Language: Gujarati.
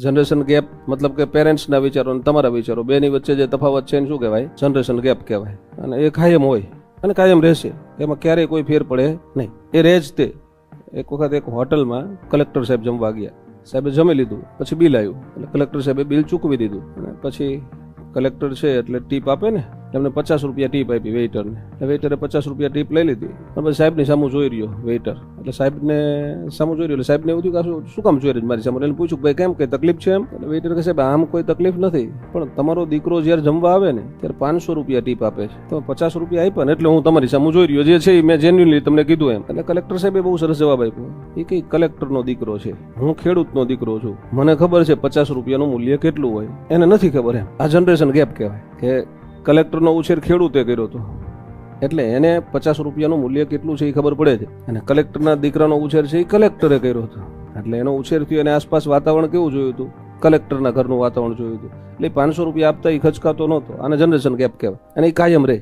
જનરેશન ગેપ મતલબ કે પેરેન્ટ્સના વિચારો અને તમારા વિચારો બેની વચ્ચે જે તફાવત છે એને શું કહેવાય? જનરેશન ગેપ કહેવાય. અને એ કાયમ હોય અને કાયમ રહેશે, એમાં ક્યારેય કોઈ ફેર પડે નહીં. એ રહે જ તે. એક વખત એક હોટલમાં કલેક્ટર સાહેબ જમવા ગયા. સાહેબે જમી લીધું, પછી બિલ આવ્યું એટલે કલેક્ટર સાહેબે બિલ ચૂકવી દીધું. અને પછી કલેક્ટર છે એટલે ટીપ આપે ને, એમને 50 રૂપિયા ટીપ આપી વેઇટરને. વેઇટરે 50 રૂપિયા ટીપ લઈ લીધી. પછી સાહેબની સામું જોઈ રહ્યો વેઇટર, એટલે સાહેબને સામું જોઈ રહ્યો એટલે સાહેબને એવું થયું કે શું કામ જોઈ રહ્યું મારી સામે? એને પૂછ્યું ભાઈ કેમ, કઈ તકલીફ છે એમ? એટલે વેઇટર કહે સાહેબ આમ કોઈ તકલીફ નથી, પણ તમારો દીકરો જ્યારે જમવા આવે ને ત્યારે 500 રૂપિયા ટીપ આપે છે, તમે 50 રૂપિયા આપ્યા ને એટલે હું તમારી સામું જોઈ રહ્યો, જે છે એ મેં જેન્યુઅલી તમને કીધું એમ. એટલે કલેક્ટર સાહેબે બહુ સરસ જવાબ આપ્યો. એ કઈ કલેક્ટરનો દીકરો છે, હું ખેડૂતનો દીકરો છું, મને ખબર છે 50 રૂપિયાનું મૂલ્ય કેટલું હોય, એને નથી ખબર એમ. આ જનરેશન ગેપ કહેવાય કે કલેક્ટરનો ઉછેર ખેડૂતે કર્યો હતો એટલે એને 50 રૂપિયાનું મૂલ્ય કેટલું છે એ ખબર પડે છે, અને કલેક્ટરના દીકરાનો ઉછેર છે એ કલેક્ટરે કર્યો હતો એટલે એનો ઉછેર થયો. અને આસપાસ વાતાવરણ કેવું જોયું હતું? કલેક્ટરના ઘરનું વાતાવરણ જોયું હતું. એટલે 500 રૂપિયા આપતા એ ખચકાતો નહોતો. આને જનરેશન ગેપ કહેવાય અને એ કાયમ રહે.